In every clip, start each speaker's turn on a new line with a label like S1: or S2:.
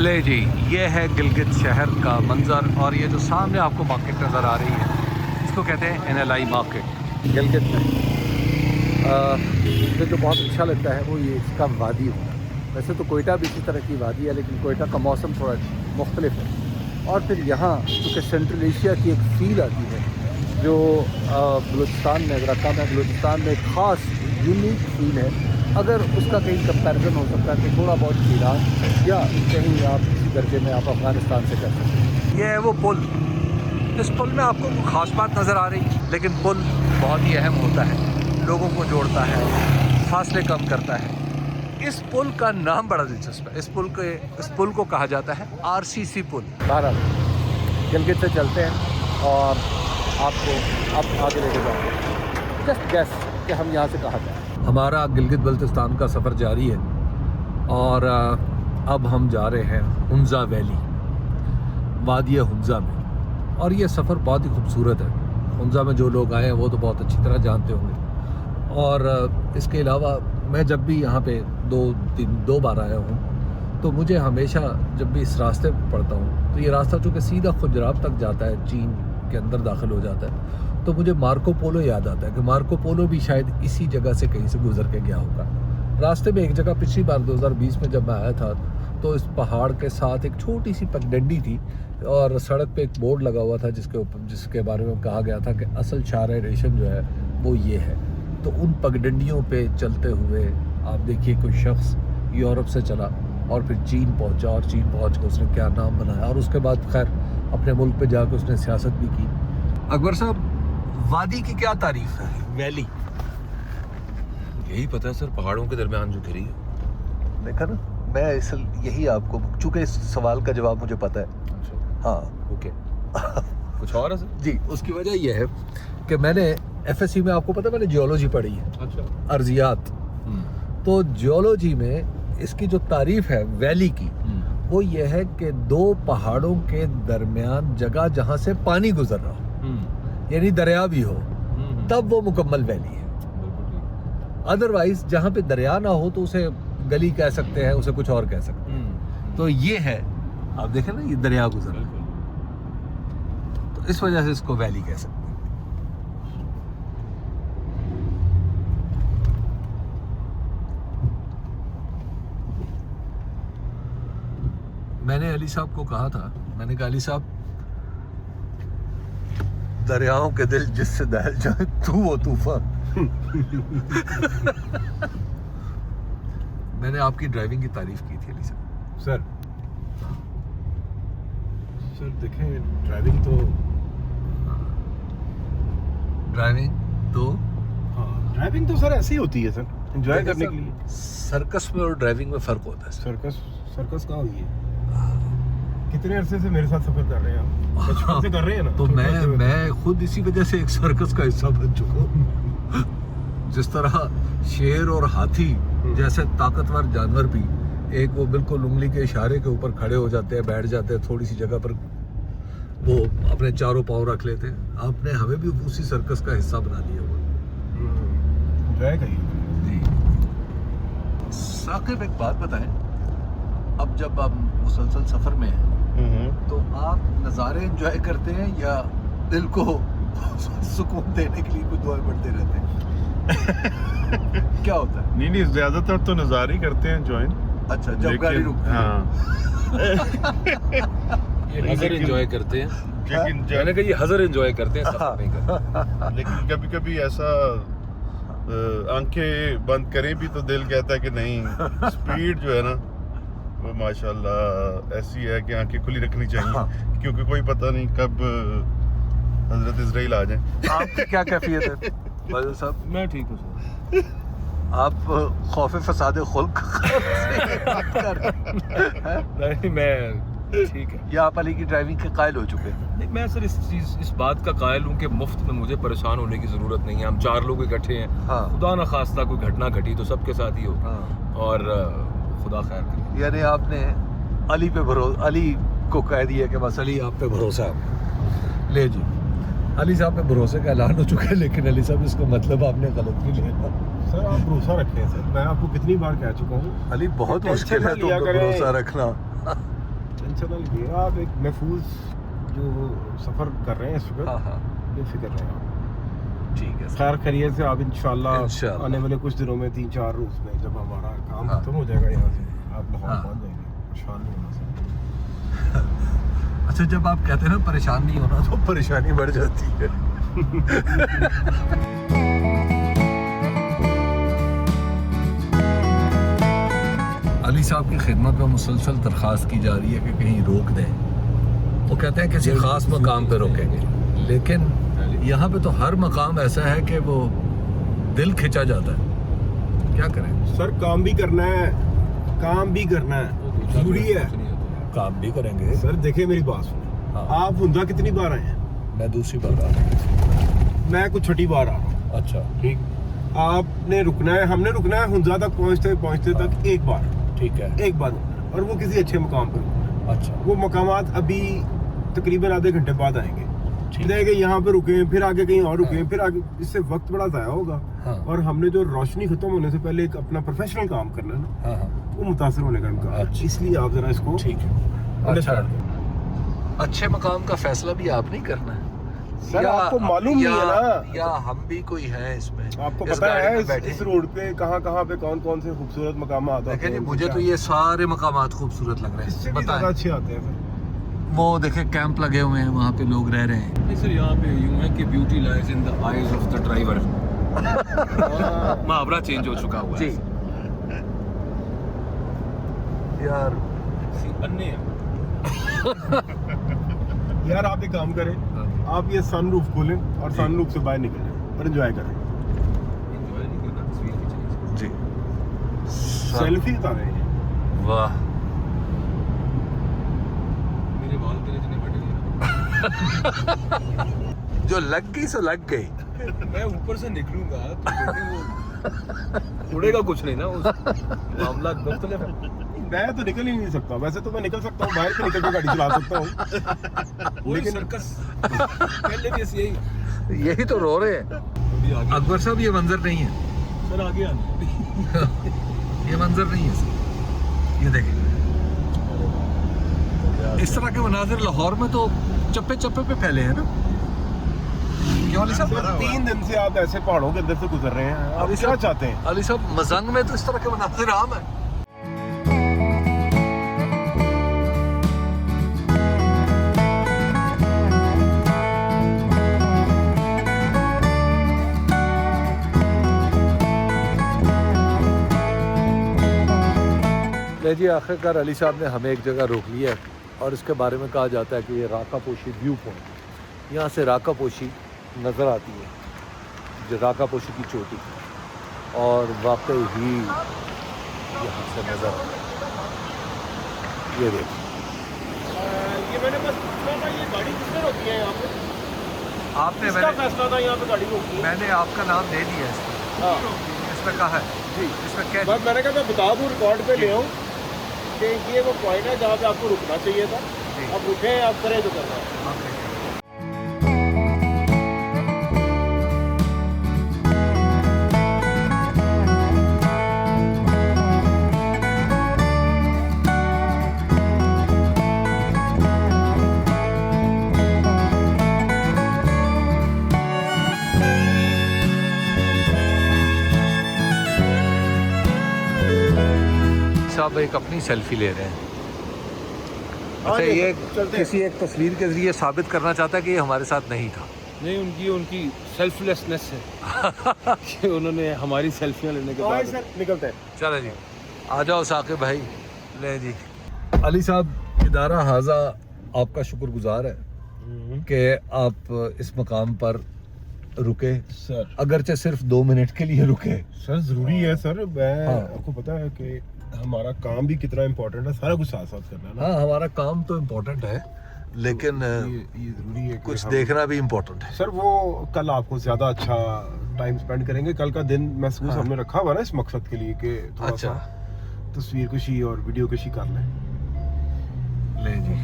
S1: ले जी, ये है गिलगित शहर का मंज़र और ये जो सामने आपको मार्केट नज़र आ रही है इसको कहते हैं NLI मार्केट गिलगित में। मुझे जो बहुत अच्छा लगता है वो ये इसका वादी होना। वैसे तो कोयटा भी इसी तरह की वादी है, लेकिन कोयटा का मौसम थोड़ा मुख्तलिफ है। और फिर यहाँ चूँकि सेंट्रल एशिया की एक फ़ील आती है जो बलूचिस्तान में, अगर रखा में बलूचिस्तान में एक ख़ास यूनिक फील है। अगर उसका कहीं कंपैरिजन हो सकता है कि थोड़ा बहुत ईरान या कहीं आप किसी दर्जे में आप अफ़गानिस्तान से कर सकते हैं। ये है वो पुल। इस पुल में आपको ख़ास बात नज़र आ रही है, लेकिन पुल बहुत ही अहम होता है, लोगों को जोड़ता है, फासले कम करता है। इस पुल का नाम बड़ा दिलचस्प है। इस पुल को कहा जाता है RCC पुल। बहरहाल गिलगित से चलते हैं और आपको अब आगे लेके जाएंगे। जस्ट गैस कि हम यहाँ से कहाँ जाएँ। हमारा गिलगित बल्तिस्तान का सफ़र जारी है और अब हम जा रहे हैं हुंज़ा वैली, वादी हुंज़ा में। और ये सफ़र बहुत ही खूबसूरत है। हुंज़ा में जो लोग आए हैं वो तो बहुत अच्छी तरह जानते होंगे। और इसके अलावा मैं जब भी यहाँ पे दो बार आया हूँ तो मुझे हमेशा जब भी इस रास्ते पर पड़ता हूँ तो ये रास्ता चूँकि सीधा खुजराब तक जाता है, चीन के अंदर दाखिल हो जाता है, तो मुझे मार्को पोलो याद आता है कि मार्को पोलो भी शायद इसी जगह से कहीं से गुजर के गया होगा। रास्ते में एक जगह पिछली बार 2020 में जब मैं आया था तो इस पहाड़ के साथ एक छोटी सी पगडंडी थी और सड़क पे एक बोर्ड लगा हुआ था जिसके बारे में कहा गया था कि असल शार रेशम जो है वो ये है। तो उन पगडंडियों पे चलते हुए आप देखिए कोई शख्स यूरोप से चला और फिर चीन पहुंचा और चीन पहुंच कर उसने क्या नाम बनाया और उसके बाद खैर अपने मुल्क पे जाकर उसने सियासत भी की। अकबर साहब, वादी की क्या तारीफ है? वैली
S2: यही पता है सर, पहाड़ों के दरमियान जो घिरी है।
S1: देखा ना, मैं यही आपको, चूंकि इस सवाल का जवाब मुझे पता है।
S2: अच्छा,
S1: हाँ,
S2: ओके। कुछ और है सर?
S1: जी, उसकी वजह यह है कि मैंने FSC में, आपको पता है, मैंने जियोलॉजी पढ़ी है।
S2: अच्छा,
S1: अर्जियात। तो जियोलॉजी में इसकी जो तारीफ है वैली की वो ये है कि दो पहाड़ों के दरमियान जगह जहाँ से पानी गुजर रहा हो, यानी दरिया भी हो, तब वो मुकम्मल वैली है। अदरवाइज जहाँ पे दरिया ना हो तो उसे गली कह सकते हैं, उसे कुछ और कह सकते हैं। तो ये है, आप देखें ना, ये दरिया गुजर रहा है, तो इस वजह से इसको वैली कह सकते हैं। मैंने अली साहब को कहा था, मैंने कहा अली साहब, दरियाओं के दिल जिससे दहल जाए तू वो तूफान। मैंने आपकी ड्राइविंग की तारीफ की थी अली साहब।
S3: सर देखें, ड्राइविंग तो ड्राइविंग तो सर ऐसी होती है सर, एंजॉय करने के लिए।
S1: सर्कस में और ड्राइविंग में फ़र्क होता है।
S3: सर्कस कहाँ हुई है? कितने अरसे से मेरे साथ सफर कर रहे हैं आप? बचपन से कर रहे हैं ना।
S1: तो मैं खुद इसी वजह से एक सर्कस का हिस्सा बन चुका हूँ। जिस तरह शेर और हाथी जैसे ताकतवर जानवर भी एक वो बिल्कुल उंगली के इशारे के ऊपर खड़े हो जाते हैं, बैठ जाते हैं थोड़ी सी जगह पर, वो अपने चारों पाँव रख लेते हैं। आपने हमें भी उसी सर्कस का हिस्सा बना दिया हुआ।
S3: एंजॉय करिए।
S1: साकिब, एक बात बताएं, अब जब आप मुसलसल सफर में हैं तो आप नज़ारे एंजॉय करते हैं या दिल को सुकून देने के लिए कुछ दुआएं पढ़ते रहते हैं? क्या होता है?
S3: नहीं, ज्यादातर तो नज़ारे ही करते हैं एंजॉय।
S1: अच्छा, जब गाड़ी रुकती है।
S3: हाँ।
S2: ये हज़र एंजॉय करते हैं,
S3: लेकिन
S2: मैंने कहा ये हज़र एंजॉय करते हैं, सफर नहीं करते।
S3: लेकिन कभी कभी ऐसा आंखें बंद करें भी तो दिल कहता है कि नहीं, स्पीड जो है ना वो माशाल्लाह ऐसी है कि आंखें खुली रखनी चाहिए, क्योंकि कोई पता नहीं कब हजरत इजराइल आ जाए।
S1: आपकी क्या कैफियत है बादल साहब?
S2: मैं ठीक हूँ सर।
S1: आप खौफ फसाद खुल्क
S2: नहीं, मैं ठीक है।
S1: या आप अली की ड्राइविंग के कायल हो चुके हैं?
S2: नहीं, मैं सर इस बात का कायल हूँ कि मुफ्त में मुझे परेशान होने की ज़रूरत नहीं है। हम 4 लोग इकट्ठे हैं।
S1: हाँ।
S2: खुदा न खास्ता कोई घटना घटी तो सबके साथ ही हो।
S1: हाँ।
S2: और खुदा खैर करे।
S1: यानी आपने अली को कह दिया कि बस अली आप पे भरोसा है। ले जी, अली साहब पे भरोसे का ऐलान हो चुका है, लेकिन अली साहब इसका मतलब आपने गलत नहीं लिया।
S3: सर आप भरोसा रखें सर, मैं आपको कितनी बार कह चुका हूँ।
S1: अली बहुत मुश्किल है तुमको भरोसा रखना।
S4: टेंशन ना लीजिए आप, एक महफूज जो सफ़र कर रहे हैं इस वक्त,
S1: हाँ हाँ
S4: बेफिक्र रहें आप।
S1: ठीक है सर।
S4: खैर खैरियत से आप इंशाल्लाह
S1: इंशाल्लाह।
S4: आने वाले कुछ दिनों में 3-4 रोज में जब हमारा काम
S1: हाँ।
S4: खत्म हो जाएगा यहाँ से, आप लाहौर
S1: हाँ।
S4: पहुँच जाएंगे, परेशान नहीं होना सर।
S1: अच्छा, जब आप कहते हैं ना परेशान नहीं होना, तो परेशानी बढ़ जाती है। अली साहब की खिदमत में मुसलसल दरख्वास्त की जा रही है कि कहीं रोक दें। वो कहते हैं किसी ख़ास मकाम पे रोकेंगे, लेकिन यहाँ पे तो हर मकाम ऐसा है कि वो दिल खिंचा जाता है। क्या करें?
S4: सर काम भी करना है, काम भी करना है, जरूरी है।
S1: काम भी करेंगे।
S4: सर देखिए मेरी बात सुनो,
S1: हाँ।
S4: आप हुंदा कितनी बार आए हैं?
S1: मैं दूसरी बार आ रहा हूँ।
S4: मैं कुछ छठी बार आ रहा हूँ।
S1: अच्छा
S4: ठीक, आपने रुकना है, हमने रुकना है हुंदा तक पहुँचते पहुँचते तक एक बार,
S1: ठीक है।
S4: एक बार रुकना है, और वो किसी अच्छे मकाम पर रुकना है।
S1: अच्छा
S4: वो मकामात अभी तकरीबन आधे घंटे बाद आएंगे,
S1: ठीक
S4: कि यहाँ पे रुके, फिर आगे कहीं और रुके,
S1: हाँ।
S4: फिर आगे, इससे वक्त बड़ा ज़ाया होगा।
S1: हाँ।
S4: और हमने जो रोशनी खत्म होने से पहले एक अपना प्रोफेशनल काम करना है ना,
S1: हाँ हाँ
S4: वो मुतासर होने का इम्कान है।
S1: अच्छा।
S4: इसलिए आप जरा इसको
S1: ठीक है।
S4: अच्छा।
S1: अच्छे मकाम का फैसला भी आप नहीं करना है
S4: सर आपको मालूम नहीं है ना,
S1: या हम भी कोई है इसमें?
S4: आपको
S1: इस
S4: पता
S1: गाड़ी
S4: है
S1: में बैठे
S4: इस रोड पे कहाँ पे कौन कौन से खूबसूरत मकाम आते
S1: देखें जी,
S4: हैं।
S1: मुझे तो ये सारे मकामात खूबसूरत लग रहे
S4: इससे
S1: हैं।
S4: भी ज़्यादा
S1: बताएं,
S4: अच्छे आते हैं सर।
S1: वो देखें कैंप लगे हुए हैं, वहाँ पे लोग रह रहे हैं।
S2: नहीं सर, यहाँ पे यूं है कि beauty lies in the eyes of the driver. मुहावरा चेंज हो चुका हुआ है।
S1: जी यार,
S2: अन्य है।
S4: यार आप एक काम करें, आप ये सनरूफ खोलें और सनरूफ से बाहर निकल जाएं और एंजॉय करें।
S2: एंजॉय नहीं करना, तस्वीर खींचनी।
S1: जी
S4: सेल्फी उतारें।
S1: वाह,
S2: मेरे बाल तेरे जितने बड़े नहीं।
S1: जो लग गई सो लग गई।
S2: मैं ऊपर से निकलूंगा तो देखिए वो उड़ेगा कुछ नहीं ना, उस मामला मुख्तलिफ है।
S4: मैं तो निकल ही नहीं सकता, वैसे तो मैं निकल सकता हूँ, बाहर पे निकल के गाड़ी चला सकता हूँ,
S2: लेकिन
S4: लेकिन
S2: सर्कस पहले भी ऐसे यही
S1: यही तो रो रहे हैं। अकबर साहब, ये मंजर नहीं है,
S2: सर आगे आने।
S1: ये मंजर नहीं है सर। ये देखें, इस तरह के मनाजिर लाहौर में तो चप्पे चप्पे पे फैले हैं ना। क्यों अली साहब?
S4: सर 3 दिन से आप ऐसे पहाड़ों के अंदर से गुजर रहे हैं, आप
S1: अली
S4: क्या
S1: साहब-
S4: चाहते हैं?
S1: अली साहब, मजंग में तो इस तरह के मनाजिर आम है। ले जी, आखिरकार अली साहब ने हमें एक जगह रोक लिया है और इसके बारे में कहा जाता है कि ये राकापोशी व्यू पॉइंट। यहाँ से राकापोशी नज़र आती है, जो राकापोशी की चोटी, और वाकई ही यहाँ से नज़र आता है। ये देखिए,
S4: ये मैंने बस पूछना था, ये गाड़ी किसने रोकी है यहाँ पे?
S1: आपने
S4: किसका फैसला था यहाँ पे गाड़ी रोकी है?
S1: मैंने आपका नाम दे दिया इसमें,
S4: हाँ
S1: इसमें कहा है जी, इसमें क्या
S4: बस मैंने कहा मैं बता दूँ रिकॉर्ड पे ले आऊँ कि ये वो पॉइंट है जहाँ पे आपको रुकना चाहिए था। अब रुके, आप करें जो करना है।
S1: साहब एक अपनी सेल्फी ले रहे हैं।
S4: हाँ,
S1: अच्छा, ये
S4: चलते हैं।
S1: किसी एक तस्वीर के जरिए साबित करना चाहता है कि ये हमारे साथ नहीं था।
S2: नहीं, उनकी सेल्फलेसनेस है कि उन्होंने हमारी सेल्फियां लेने के
S4: हाँ
S2: बाद
S4: सर, निकलते हैं।
S1: चलो जी, आ जाओ साकिब भाई। ले जी, अली साहब, इदारा हाजा आपका शुक्रगुजार है कि आप इस मकाम पर रुके,
S4: सर
S1: अगरचे सिर्फ 2 मिनट के लिए रुके।
S4: सर जरूरी है सर, मैं
S1: हाँ।
S4: आपको पता है कि हमारा काम भी कितना इम्पोर्टेंट है, सारा कुछ साथ साथ करना है ना।
S1: हाँ, हमारा काम तो इम्पोर्टेंट है, लेकिन
S4: ये जरूरी है कि
S1: कुछ
S4: हम-
S1: देखना भी इम्पोर्टेंट है।
S4: सर वो कल आपको ज्यादा अच्छा टाइम स्पेंड करेंगे, कल का दिन महसूस
S1: हाँ।
S4: हमने रखा हुआ ना इस मकसद के लिए कि थोड़ा
S1: अच्छा।
S4: सा तस्वीर कशी और वीडियो कशी कर लें।
S1: ले जी,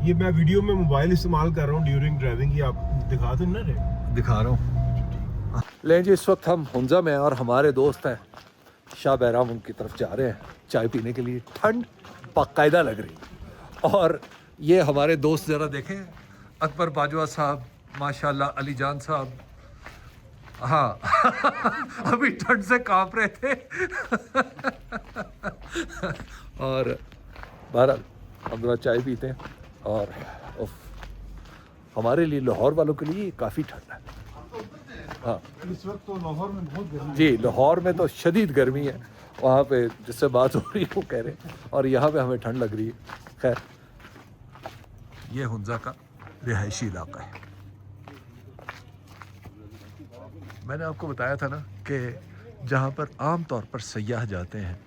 S4: ये मैं वीडियो में मोबाइल इस्तेमाल कर रहा हूँ ड्यूरिंग ड्राइविंग, ये आप दिखा दो ना रे।
S1: दिखा रहा हूँ। ले जी, इस वक्त हम हुंजा में हैं और हमारे दोस्त हैं शाह बैराम, उनकी तरफ जा रहे हैं चाय पीने के लिए। ठंड बाकायदा लग रही। और ये हमारे दोस्त ज़रा देखें, अकबर बाजवा साहब, माशाल्लाह, अली जान साहब, हाँ अभी ठंड से कांप रहे थे और बहरहाल हम दोनों चाय पीते हैं। और उफ, हमारे लिए, लाहौर वालों के लिए काफ़ी ठंड है। हाँ
S5: इस वक्त तो लाहौर में बहुत गर्मी
S1: जी, लाहौर में तो शदीद गर्मी है, वहाँ पे जिससे बात हो रही है वो कह रहे हैं, और यहाँ पे हमें ठंड लग रही है। खैर, ये हुंजा का रिहायशी इलाका है। मैंने आपको बताया था ना कि जहाँ पर आम तौर पर सयाह जाते हैं,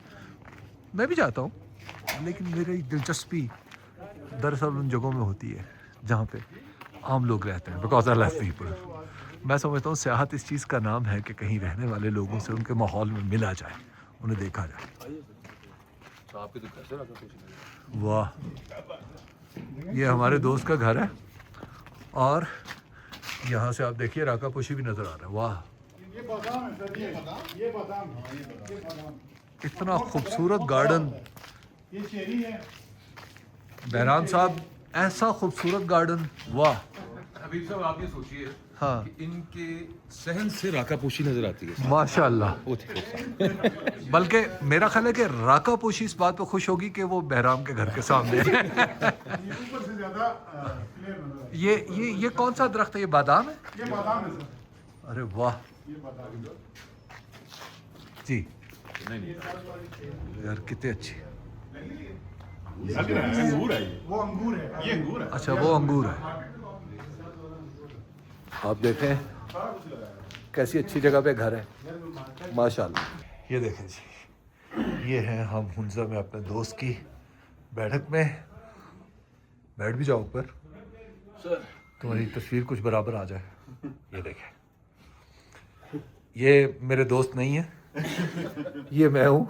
S1: मैं भी जाता हूँ, लेकिन मेरी दिलचस्पी दरअसल उन जगहों में होती है जहाँ पे आम लोग रहते हैं, बिकॉज आई लव पीपल। मैं समझता हूँ सियाहत इस चीज़ का नाम है कि कहीं रहने वाले लोगों से उनके माहौल में मिला जाए, उन्हें देखा जाए।
S2: आपके तो कैसे रखा कुछ
S1: वाह, ये हमारे दोस्त का घर है और यहाँ से आप देखिए राकापोशी भी नज़र आ रहा है। वाह,
S5: ये बादाम है सर, ये बादाम है, ये बादाम,
S1: इतना खूबसूरत गार्डन।
S5: ये चेरी है।
S1: बहराम साहब, ऐसा खूबसूरत गार्डन, वाह।
S2: हबीब साहब, आप ये सोचिए
S1: हाँ,
S2: कि इनके सहन से राकापोशी नजर आती है।
S1: माशाल्लाह।
S2: वो थे
S1: बल्कि मेरा ख्याल है कि राकापोशी इस बात पर खुश होगी कि वो बहराम के घर के सामने है।
S5: ये ऊपर से ज्यादा क्लियर नजर आता
S1: ये कौन सा दरख्त है? ये बादाम है?
S5: है। ये बादाम है सर,
S1: अरे वाह
S5: ये बादाम है।
S1: जी, यार कितने अच्छी।
S5: अंगूर है, वो अंगूर है, ये अंगूर है।
S1: अच्छा, वो अंगूर है। आप देखें कैसी अच्छी जगह पे घर है, माशाल्लाह। ये देखें जी, ये हैं हम हुंजा में अपने दोस्त की बैठक में। बैठ भी जाओ ऊपर, तुम्हारी तस्वीर कुछ बराबर आ जाए। ये देखें, ये मेरे दोस्त नहीं है, ये मैं हूँ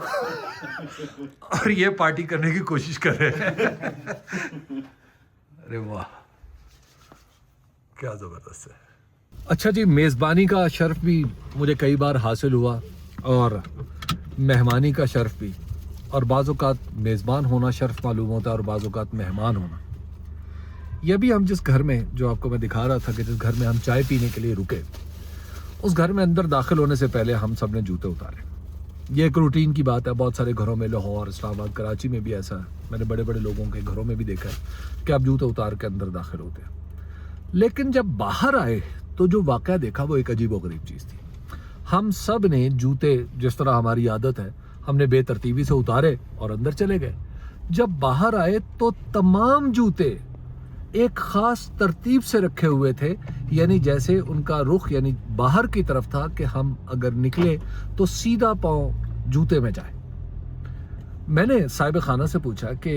S1: और ये पार्टी करने की कोशिश कर रहे हैं। अरे वाह, क्या ज़बरदस्त है। अच्छा जी, मेज़बानी का शर्फ भी मुझे कई बार हासिल हुआ और मेहमानी का शर्फ भी, और बाज़ औक़ात मेज़बान होना शर्फ मालूम होता है और बाज़ औक़ात मेहमान होना। यह भी हम जिस घर में, जो आपको मैं दिखा रहा था कि जिस घर में हम चाय पीने के लिए रुके, उस घर में अंदर दाखिल होने से पहले हम सब ने जूते उतारे। ये एक रूटीन की बात है, बहुत सारे घरों में, लाहौर, इस्लामाबाद, कराची में भी ऐसा है। मैंने बड़े बड़े लोगों के घरों में भी देखा है कि आप जूते उतार के अंदर दाखिल होते हैं। लेकिन जब बाहर आए तो जो वाक़या देखा वो एक अजीब व गरीब चीज़ थी। हम सब ने जूते, जिस तरह हमारी आदत है, हमने बेतरतीबी से उतारे और अंदर चले गए। जब बाहर आए तो तमाम जूते एक ख़ास तरतीब से रखे हुए थे, यानी जैसे उनका रुख यानी बाहर की तरफ था कि हम अगर निकले तो सीधा पाँव जूते में जाए। मैंने साहिब खाना से पूछा कि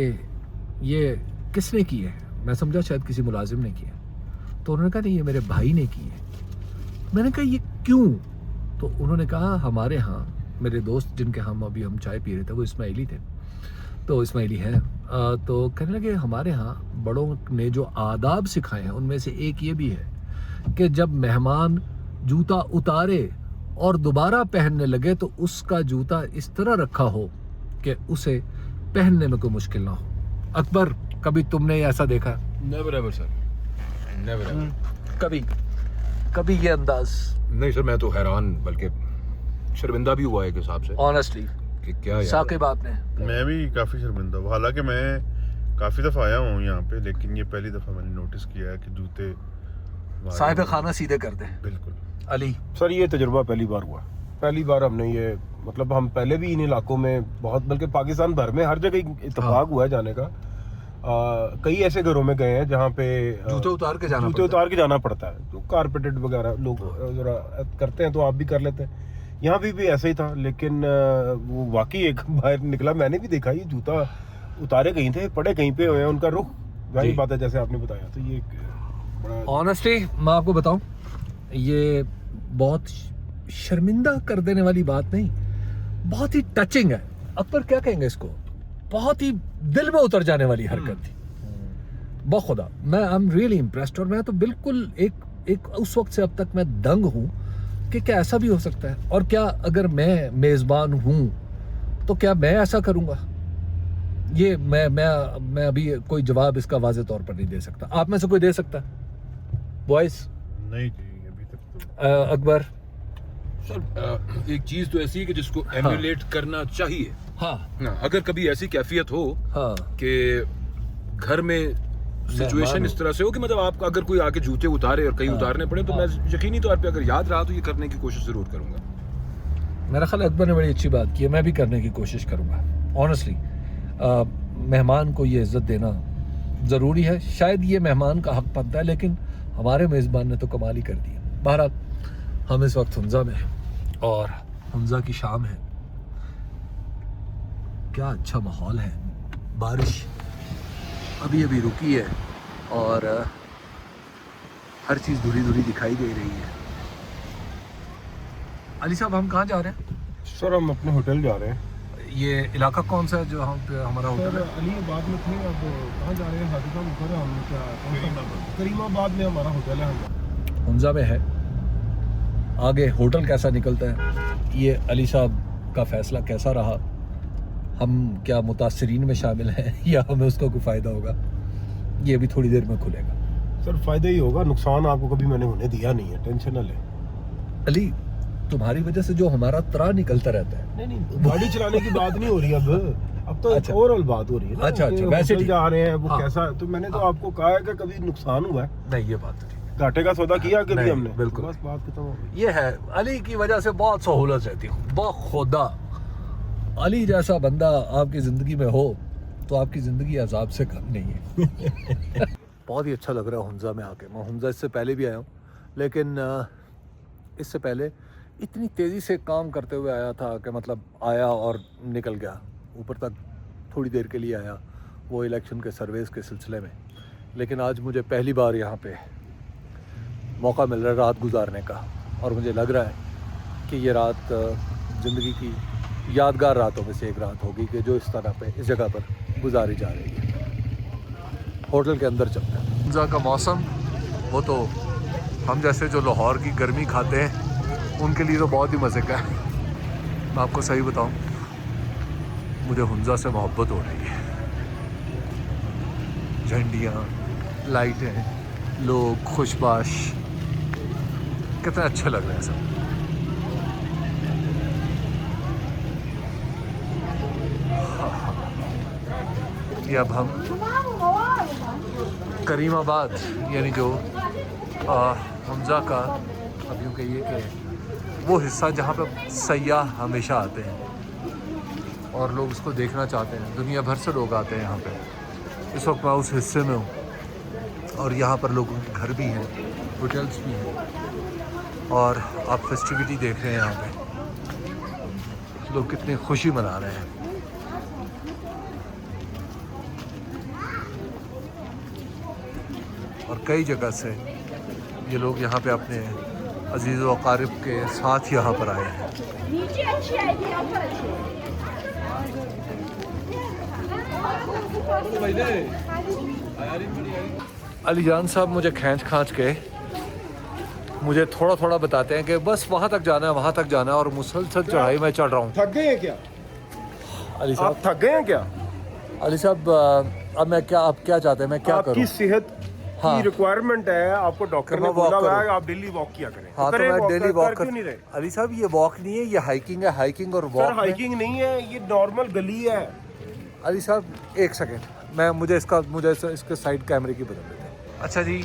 S1: ये किसने की है। मैं समझा शायद किसी मुलाजिम ने किया, तो उन्होंने कहा नहीं, ये मेरे भाई ने की है। मैंने कहा ये क्यों? तो उन्होंने कहा हमारे यहाँ, मेरे दोस्त जिनके हम चाय पी रहे थे वो इस्माइली थे, तो इस्माइली हैं, तो कहने लगे हमारे यहाँ बड़ों ने जो आदाब सिखाए हैं उनमें से एक ये भी है कि जब मेहमान जूता उतारे और दोबारा पहनने लगे तो उसका जूता इस तरह रखा हो कि उसे पहनने में कोई मुश्किल ना हो। अकबर, कभी तुमने ऐसा देखा?
S2: Never ever sir, never ever.
S1: कभी ये अंदाज?
S2: नहीं सर, मैं तो हैरान बल्कि शर्मिंदा भी हुआ एक हिसाब से,
S1: ऑनेस्टली।
S2: कि क्या यार।
S1: साकिब आपने?
S3: मैं भी काफ़ी शर्मिंदा हूँ। हालांकि मैं काफ़ी दफ़ा आया हूँ यहाँ पे, लेकिन ये पहली दफ़ा मैंने नोटिस किया है कि जूते
S1: साहिब खाना सीधे कर दे।
S3: बिल्कुल।
S1: अली?
S4: सर ये तजुर्बा पहली बार हुआ, पहली बार हमने ये, मतलब हम पहले भी इन इलाकों में बहुत, बल्कि पाकिस्तान भर में हर जगह इत्तेफाक हुआ है जाने का। कई ऐसे घरों में गए हैं जहाँ पे
S1: जूते उतार के जाना
S4: पड़ता है, तो कारपेटेड वगैरह लोग जरा करते हैं, तो आप भी कर लेते हैं। यहाँ भी ऐसा ही था, लेकिन वो वाकई एक बार निकला, मैंने भी देखा ये जूता उतारे कहीं थे, पड़े कहीं पे हुए हैं, उनका रुख वही बात है जैसे आपने बताया। तो ये बड़ा,
S1: ऑनेस्टली मैं आपको बताऊं, ये बहुत शर्मिंदा कर देने वाली बात नहीं, बहुत ही टचिंग है। अकबर क्या कहेंगे इसको, बहुत ही दिल में उतर जाने वाली हरकत थी। बखुदा मैं आई एम रियली इम्प्रेस्ड, और मैं तो बिल्कुल एक उस वक्त से अब तक मैं दंग हूँ कि क्या ऐसा भी हो सकता है। और क्या अगर मैं मेज़बान हूँ तो क्या मैं ऐसा करूँगा? ये मैं अभी कोई जवाब इसका वाज़े तौर पर नहीं दे सकता। आप में से कोई दे सकता है बॉयज?
S3: नहीं जी, अभी तक तो
S1: अकबर?
S2: सर एक चीज तो ऐसी है कि जिसको एम्यूलेट करना चाहिए।
S1: हाँ
S2: अगर कभी ऐसी कैफियत हो
S1: हाँ
S2: कि घर में सिचुएशन इस तरह से हो कि मतलब आपका अगर कोई आके जूते उतारे और कहीं उतारने पड़े, तो मैं यकीनी तौर पे अगर याद रहा तो ये करने की कोशिश जरूर करूंगा।
S1: मेरा ख्याल अकबर ने बड़ी अच्छी बात की है, मैं भी करने की कोशिश करूँगा। ऑनेस्टली मेहमान को ये इज़्ज़त देना ज़रूरी है। शायद ये मेहमान का हक बनता है, लेकिन हमारे मेज़बान ने तो कमाल ही कर दिया। बहरहाल हम इस वक्त हुंजा में हैं और हुंजा की शाम है। क्या अच्छा माहौल है, बारिश अभी अभी रुकी है और हर चीज़ धुरी धुरी दिखाई दे रही है। अली साहब हम कहाँ जा रहे हैं?
S4: सर हम अपने होटल जा रहे हैं।
S1: ये इलाका कौन सा है जो हम पे हमारा होटल
S4: सर
S1: है?
S4: अलीबाद में थे, अब कहाँ जा रहे हैं? हाथी साहब ऊपर है, हम क्या करीमाबाद में हमारा होटल है। हम
S1: हुंजा में है। आगे होटल कैसा निकलता है ये अली साहब का फैसला कैसा रहा। हम क्या मुतासरीन में शामिल हैं या हमें उसका कोई फ़ायदा होगा, ये अभी थोड़ी देर में खुलेगा।
S4: सर फायदा ही होगा, नुकसान आपको कभी मैंने होने दिया नहीं है, टेंशन ना ले।
S1: अली तुम्हारी वजह से जो हमारा त्राह निकलता रहता है।
S4: नहीं नहीं, गाड़ी चलाने की बात नहीं हो रही अब तो
S1: अच्छा।
S4: ओवरऑल बात हो रही है ना।
S1: अच्छा,
S4: कि
S1: वैसे
S4: होटल
S1: ठीक।
S4: जा रहे हैं वो
S1: हाँ।
S4: कैसा, तो मैंने तो आपको कहा है कि कभी नुकसान हुआ है,
S1: नहीं ये बात तो ठीक है।
S4: घाटे का सौदा किया कि
S1: नहीं,
S4: हमने
S1: बिल्कुल।
S4: बस बात खत्म हो गई।
S1: ये है अली की वजह से बहुत सहूलत रहती है। खुदा अली जैसा बंदा आपकी ज़िंदगी में हो तो आपकी ज़िंदगी अजाब से कम नहीं है। बहुत ही अच्छा लग रहा है हुंजा में आके। मैं हुंजा इससे पहले भी आया हूँ, लेकिन इससे पहले इतनी तेज़ी से काम करते हुए आया था कि मतलब आया और निकल गया। ऊपर तक थोड़ी देर के लिए आया, वो इलेक्शन के सर्वेस के सिलसिले में। लेकिन आज मुझे पहली बार यहाँ पे मौका मिल रहा है रात गुजारने का, और मुझे लग रहा है कि ये रात ज़िंदगी की यादगार रातों में से एक रात होगी कि जो इस तरह पे इस जगह पर गुजारी जा रही है। होटल के अंदर चलते हैं। हुंजा का मौसम वो तो हम जैसे जो लाहौर की गर्मी खाते हैं उनके लिए तो बहुत ही मज़े का है। मैं आपको सही बताऊं, मुझे हुंजा से मोहब्बत हो रही है। झंडियाँ, लाइटें, लोग, खुशबाश, कितना अच्छा लग रहा है सब। ये अब हम करीमाबाद यानी जो हुंजा का अब यूँ कहिए कि वो हिस्सा जहाँ पे सयाह हमेशा आते हैं और लोग उसको देखना चाहते हैं। दुनिया भर से लोग आते हैं यहाँ पे। इस वक्त मैं उस हिस्से में हूँ और यहाँ पर लोगों के घर भी हैं, होटल्स भी हैं और आप फेस्टिविटी देख रहे हैं। यहाँ पे लोग कितनी खुशी मना रहे हैं। और कई जगह से ये लोग यहाँ पे अपने अजीज़ व अकारिब के साथ यहाँ पर आए हैं।
S6: नीचे अच्छी आएगी, ऊपर अच्छी
S1: अली जान साहब मुझे खींच के मुझे थोड़ा थोड़ा बताते हैं कि बस वहाँ तक जाना है, वहाँ तक जाना है, और मुसलसल चढ़ाई में चढ़ रहा हूँ।
S4: थक गए हैं क्या
S1: अली
S4: आप?
S1: साहब,
S4: थक गए हैं क्या?
S1: अली साहब अब मैं क्या, आप क्या चाहते हैं मैं क्या
S4: आपकी
S1: करूँ?
S4: सेहत
S1: हाँ।
S4: की रिक्वायरमेंट है, आपको डॉक्टर
S1: कि
S4: ने
S1: मैं walk
S4: बोला हुआ है
S1: करूं।
S4: आप डेली वॉक किया करें।
S1: हाँ तो
S4: करें
S1: मैं
S4: walk,
S1: डेली
S4: कर
S1: वॉक
S4: क्यों नहीं रहे?
S1: अली साहब ये वॉक नहीं है, ये हाइकिंग है। हाइकिंग और
S4: सर
S1: वॉक में
S4: हाइकिंग नहीं है, ये नॉर्मल गली है।
S1: अली साहब एक सेकेंड, मैं मुझे इसके साइड कैमरे की बदल देते हैं। अच्छा जी,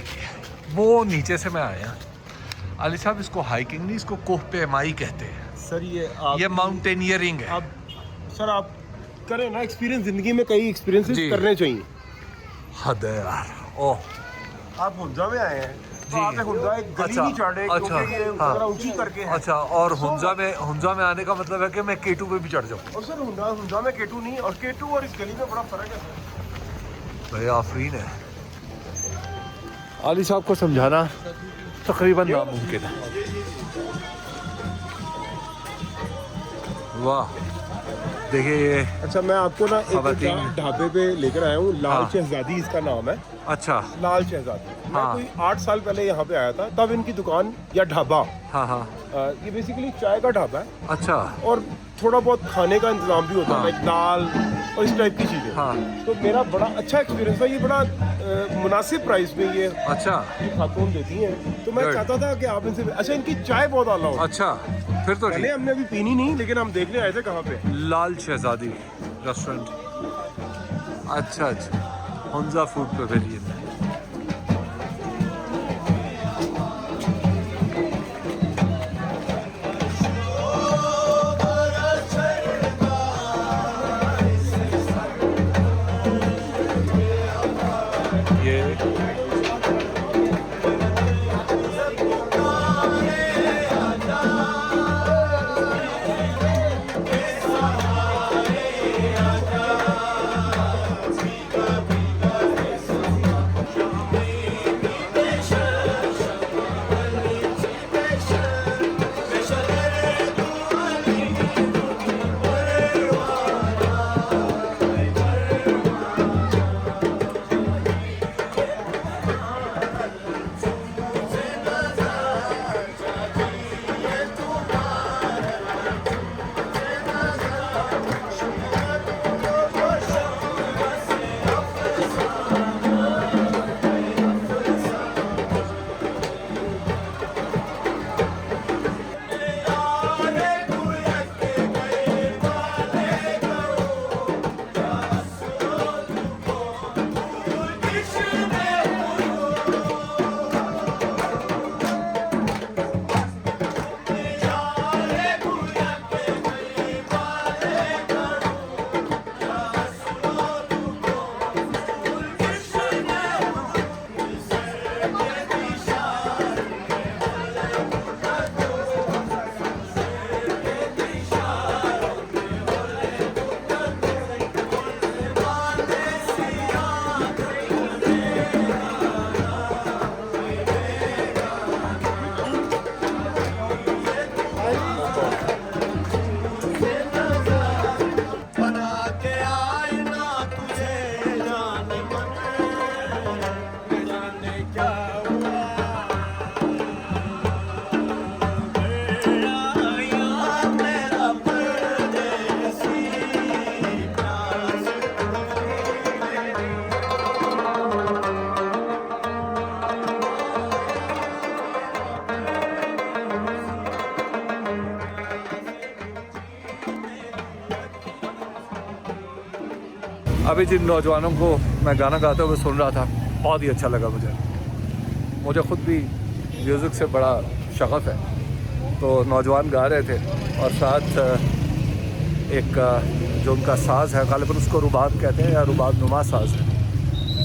S1: वो नीचे से मैं आया। अली साहब इसको हाइकिंग नहीं, इसको कोह पेमाई कहते हैं।
S4: सर
S1: ये माउंटेनियरिंग है।
S4: आप सर आप करें ना, एक्सपीरियंस जिंदगी में कई एक्सपीरियंसेस
S1: जी।
S4: करने चाहिए।
S1: हद है यार। ओह
S4: आप हुंजा में आए हैं
S1: जी।
S4: तो आप हुंजा एक गली
S1: अच्छा,
S4: नहीं चढ़े
S1: अच्छा,
S4: क्योंकि ये
S1: हाँ।
S4: जरा ऊंची करके है।
S1: अच्छा, और हुंजा में आने का मतलब है कि मैं K2 पे भी चढ़ जाऊँ।
S4: और सर हुंजा में K2 नहीं, और K2 और इस गली में बड़ा फर्क है।
S1: भाई आफरीन है। अली साहब को समझाना तकरीबन नामुमकिन है। वाह देखिए ये।
S4: अच्छा मैं आपको ना एक
S1: खवातीन।
S4: ढाबे पे लेकर आया हूँ, लाल
S1: हाँ।
S4: शहजादी इसका नाम है।
S1: अच्छा।
S4: लाल शहजादी। मैं
S1: हाँ।
S4: कोई 8 साल पहले यहाँ पे आया था, तब इनकी दुकान या ढाबा,
S1: हाँ हाँ।
S4: ये बेसिकली चाय का ढाबा है
S1: अच्छा।
S4: और थोड़ा बहुत खाने का इंतजाम भी होता है,
S1: हाँ।
S4: लाइक दाल और इस टाइप की चीज़ें।
S1: हाँ।
S4: तो मेरा बड़ा अच्छा एक्सपीरियंस था, ये बड़ा मुनासिब प्राइस पे ये
S1: अच्छा
S4: खातून देती हैं। तो मैं
S1: Good.
S4: चाहता था कि आप इनसे, अच्छा इनकी चाय बहुत आला होती है।
S1: अच्छा, फिर तो
S4: पहले
S1: ठीक।
S4: हमने अभी पीनी नहीं, लेकिन हम देखने आए थे कहाँ पे।
S1: लाल शहजादी रेस्टोरेंट। अच्छा अच्छा, हुंजा फूड पेविलियन। ये अभी जिन नौजवानों को मैं गाना गाते हुए सुन रहा था, बहुत ही अच्छा लगा मुझे खुद भी म्यूज़िक से बड़ा शगफ़ है। तो नौजवान गा रहे थे और साथ एक जो उनका साज़ है, गालिबन उसको रुबाब कहते हैं या रुबाब नुमा साज़ है,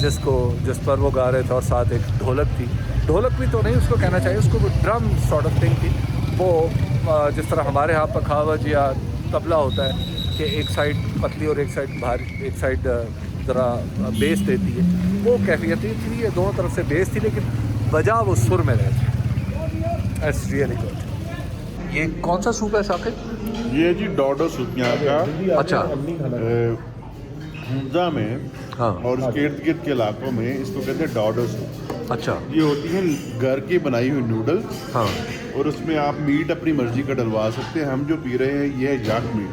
S1: जिस पर वो गा रहे थे। और साथ एक ढोलक थी, ढोलक भी तो नहीं उसको कहना चाहिए, उसको ड्रम सॉर्ट ऑफ थिंग थी। वो जिस तरह हमारे यहाँ पखावज या तबला होता है कि एक साइड पतली और एक साइड भारी, एक साइड ज़रा बेस देती है, वो कैफियत थी। ये दोनों तरफ से बेस थी, लेकिन बजा वो सुर में रहे थे। It's really good. ये कौन सा सूप है शाकिर?
S3: ये जी डॉडो सूप यहाँ का।
S1: अच्छा।
S3: हुंजा में
S1: हाँ।
S3: और उसके इर्द गिर्द के इलाकों में इसको कहते हैं डॉडो सूप।
S1: अच्छा।
S3: ये होती है घर की बनाई हुई नूडल्स,
S1: हाँ।
S3: और उसमें आप मीट अपनी मर्जी का डलवा सकते हैं। हम जो पी रहे हैं ये है याक मीट।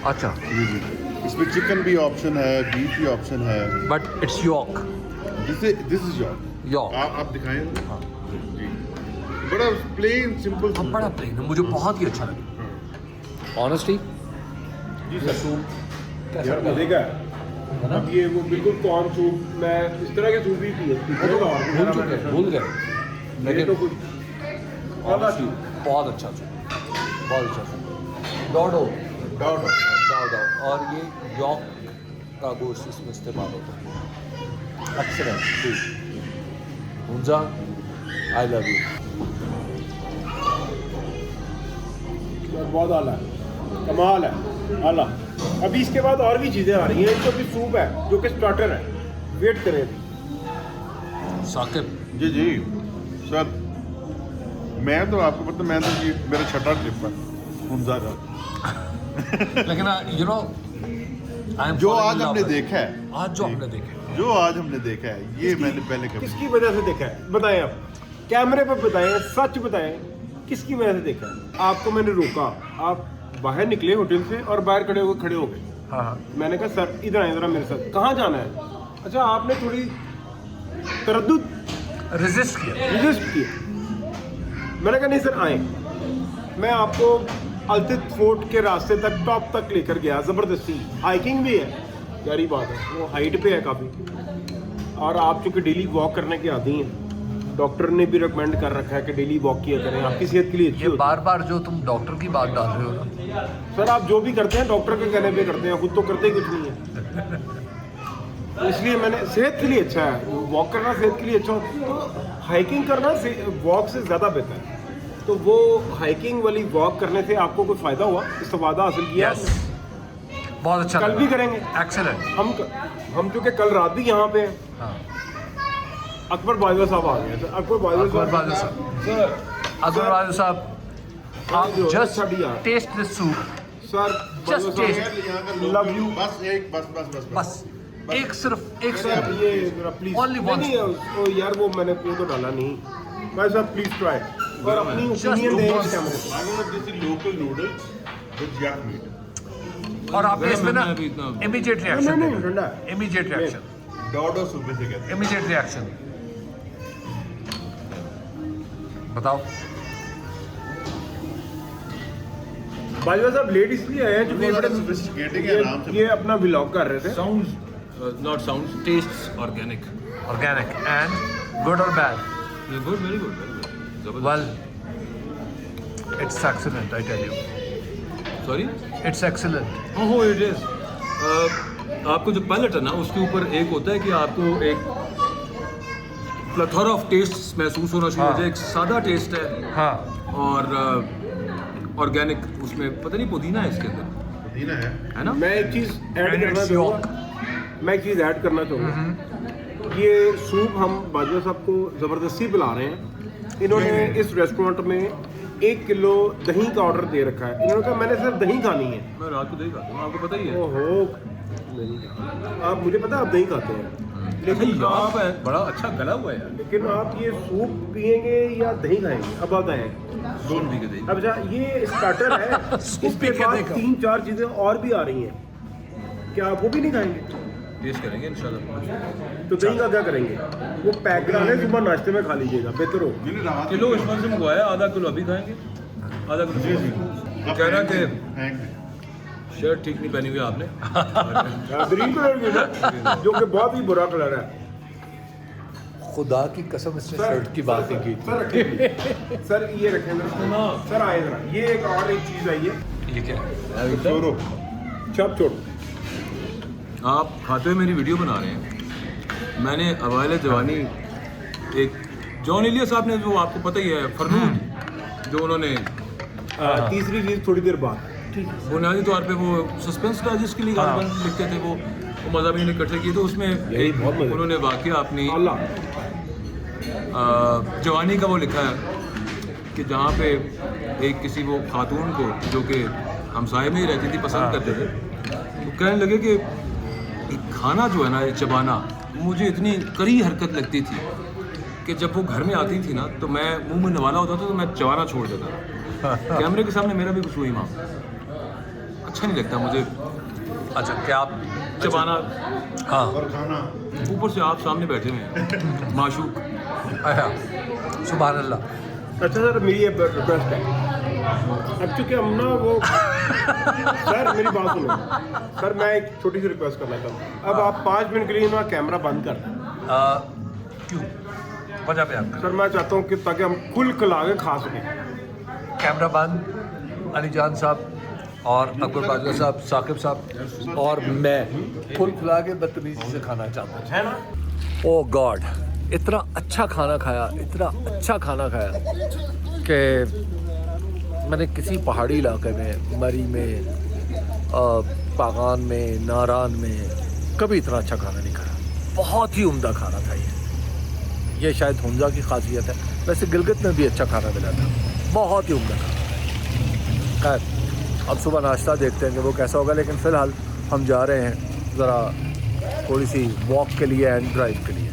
S1: अच्छा।
S3: जी जी, इसमें चिकन भी ऑप्शन है, बीफ भी ऑप्शन है,
S1: but it's yak.
S3: This is
S1: yak.
S3: आप दिखाएं। हाँ जी, बड़ा प्लेन सिंपल
S1: हाँ, बड़ा प्लेन है, मुझे बहुत ही अच्छा लगा ऑनेस्टली।
S3: जी
S1: ये
S3: सर।
S1: सूप कैसा
S4: यार
S1: लगा?
S4: मजे का है। अब ये वो बिल्कुल कॉर्न सूप, मैं इस तरह के सूप ही
S1: भूल गए
S4: लेकिन तो कुछ
S1: Honestly, बहुत अच्छा सूप, बहुत अच्छा सूप। डॉडो
S3: डॉडो।
S1: और ये यॉक का गोश्त इसमें इस्तेमाल होता है। Excellent. Hunza, I love you.
S4: बहुत आला है, कमाल है, आला। अभी इसके बाद और भी चीज़ें आ रही हैं। इसको भी सूप है जो कि स्टार्टर है, वेट करें अभी।
S1: साकिब
S3: जी जी सर, मैं तो आपको पता, मैं तो ये मेरा छठा ट्रिप है हुंजा का।
S1: लेकिन यू नो
S3: जो आज हमने देखा है,
S1: आज जो हमने देखा है,
S3: जो आज हमने देखा है, ये मैंने पहले कभी
S4: किसकी वजह से देखा है बताएं आप, कैमरे पर बताएं, सच बताएं, किसकी वजह से देखा है? आपको मैंने रोका, आप बाहर निकले होटल से और बाहर खड़े हो गए।
S1: हाँ हाँ
S4: मैंने कहा सर इधर आए ज़रा मेरे साथ, कहाँ जाना है? अच्छा आपने थोड़ी तरद्दुद
S1: रेजिस्ट किया।
S4: मैंने कहा नहीं सर आए, मैं आपको अल्तित फोर्ट के रास्ते तक टॉप तक लेकर गया ज़बरदस्ती। हाइकिंग भी है, गहरी बात है, वो हाइट पे है काफ़ी, और आप चूँकि डेली वॉक करने के आदी हैं, डॉक्टर ने भी रिकमेंड कर रखा है कि डेली वॉक किया करें, आपकी सेहत के लिए अच्छी
S1: ये
S4: होती है।
S1: बार बार जो तुम डॉक्टर की बात डाल रहे हो ना,
S4: सर आप जो भी करते हैं डॉक्टर के कहने पे करते हैं, खुद तो करते ही कुछ नहीं है। तो इसलिए मैंने, सेहत के लिए अच्छा है वॉक करना, सेहत के लिए अच्छा होता है, तो हाइकिंग करना वॉक से ज़्यादा बेहतर है। तो वो हाइकिंग वाली वॉक करने से आपको कोई फ़ायदा हुआ, इस्तेफादा हासिल किया?
S1: यस, बहुत अच्छा।
S4: कल भी करेंगे।
S1: एक्सेलेंट।
S4: हम चूँकि कल रात भी यहाँ पे हैं।
S1: हाँ।
S4: अकबर बाजवा साहब आ गए। सर अकबर बाजवा
S1: बाजवा साहब, आप
S4: जो
S1: जस्ट
S4: अच्छा दिया।
S1: Taste this soup.
S4: Sir
S1: Just taste.
S4: Love you.
S1: बस एक सिर्फ
S4: सर ये मेरा प्लीज
S1: Only once.
S4: नहीं ओ यार वो मैंने वो तो डाला नहीं। भाई साहब प्लीज ट्राई और अपनी
S1: Just
S4: ओपिनियन दें
S1: once.
S4: इस कैमरे पे।
S3: Local noodles with yak meat.
S1: और आपने इसमें ना
S2: अभी इतना-
S1: इमीडिएट
S4: नहीं
S1: रिएक्शन,
S4: नहीं ठंडा है।
S1: इमीडिएट रिएक्शन,
S3: डॉडो सूबे से कहते
S1: इमीडिएट रिएक्शन। बताओ।
S4: बाजवा साहब लेट इसलिए आए हैं
S3: हैं।
S4: क्योंकि
S3: बड़ा sophisticated है, आराम से।
S4: ये अपना व्लॉग कर रहे थे।
S2: Sounds, not sounds, tastes organic.
S1: Organic and good or bad?
S2: Good, very good, very good. Zabardast.
S1: Well, it's excellent, I tell you.
S2: Sorry?
S1: It's excellent.
S2: Oh, it is. आपको जो पैलेट है ना, उसके ऊपर एक होता है कि आपको एक प्लेथोरा ऑफ टेस्ट महसूस होना शुरू हो
S1: हाँ।
S2: जाए। एक सादा टेस्ट है
S1: हाँ,
S2: और ऑर्गेनिक, उसमें पता नहीं पुदीना है इसके अंदर,
S3: पुदीना है
S2: ना?
S4: मैं एक चीज़ ऐड
S1: And
S4: करना
S1: it's
S4: चाहूँगा। मैं एक चीज़ ऐड करना चाहूँगा। ये सूप हम बाजवा साहब को ज़बरदस्ती पिला रहे हैं। इन्होंने इस रेस्टोरेंट में 1 किलो दही का ऑर्डर दे रखा है। इन्होंने कहा मैंने सिर्फ दही खानी है।
S2: मैं रात को दही खाता हूँ, आपको पता ही है।
S4: ओहो, आप मुझे पता है आप दही खाते हैं, लेकिन
S2: यहाँ
S4: आप
S2: पे बड़ा अच्छा गला हुआ है यार।
S4: लेकिन आप ये सूप पियेंगे या दही खाएंगे? अब आप आए।
S2: दोनों भी के दही।
S4: अब ये स्टार्टर है,
S1: सूप
S4: इसके
S1: पी के
S4: बाद
S1: देखो।
S4: 3-4 चीज़ें और भी आ रही हैं, क्या आप वो भी नहीं खाएंगे?
S2: टेस्ट करेंगे इंशाल्लाह।
S4: तो दही का क्या करेंगे? वो पैक करा लें, सुबह नाश्ते में खा लीजिएगा, बेहतर हो।
S2: किलो ईश्वर से मंगवाया, आधा किलो अभी खाएंगे, आधा किलो। कह रहा कि शर्ट ठीक नहीं पहनी हुई आपने।
S4: ग्रीन कलर की ना, जो कि बहुत ही बुरा कलर है।
S1: खुदा की कसम इसने शर्ट की बात ही की।
S4: सर रखें, सर ये रखें जरा। सर आए जरा, ये एक और एक चीज़ आई है।
S1: ये क्या है?
S4: छोड़ो, छप छोड़ो।
S2: आप खाते हुए मेरी वीडियो बना रहे हैं। मैंने अवाइल जवानी एक जॉन इलिया साहब ने, जो आपको पता ही है, फरनूद, जो उन्होंने
S4: तीसरी चीज़ थोड़ी देर बाद।
S2: बुनियादी तौर पे वो सस्पेंस था जिसके लिए गालिबन लिखते थे, वो मज़ाबिन इकट्ठे किए थे। उसमें
S4: यही
S2: एक
S4: बहुत मज़े।
S2: उन्होंने वाकया अपनी
S4: अल्लाह
S2: जवानी का वो लिखा है कि जहाँ पे एक किसी वो खातून को, जो कि हमसाये में ही रहती थी, पसंद करते थे, तो कहने लगे कि एक खाना जो है ना, ये चबाना, मुझे इतनी कड़ी हरकत लगती थी कि जब वो घर में आती थी ना, तो मैं मुंह में नवाला होता था तो मैं चबाना छोड़ देता था। कैमरे के सामने मेरा भी कुछ हुई माँ, अच्छा नहीं लगता मुझे
S1: अच्छा, क्या आप
S2: चबाना।
S1: हाँ,
S3: और खाना
S2: ऊपर से आप सामने बैठे हुए हैं माशूक।
S1: अच्छा, सुभान अल्लाह।
S4: अच्छा सर, मेरी ये रिक्वेस्ट है। अब चूँकि हम ना वो सर मेरी बात सुनो सर, मैं एक छोटी सी रिक्वेस्ट करना चाहता हूँ। अब आप 5 मिनट के लिए ना कैमरा बंद कर दें।
S1: क्यों? वजह बयान कर।
S4: सर मैं चाहता हूँ कि ताकि हम खुल खिला के खा सकें।
S1: कैमरा बंद, अली जान साहब और अकबर बाजवा साहब, साकिब साहब और मैं फुल फुला के बदतमीजी से खाना चाहता हूँ,
S4: है ना?
S1: ओ गॉड, इतना अच्छा खाना खाया, इतना अच्छा खाना खाया कि मैंने किसी पहाड़ी इलाके में, मरी में, पागान में, नारान में कभी इतना अच्छा खाना नहीं खाया। बहुत ही उम्दा खाना था ये शायद हुंजा की खासियत है। वैसे गिलगित में भी अच्छा खाना मिला था, बहुत ही उम्दा खाना। खैर, अब सुबह नाश्ता देखते हैं कि वो कैसा होगा, लेकिन फ़िलहाल हम जा रहे हैं ज़रा थोड़ी सी वॉक के लिए एंड ड्राइव के लिए।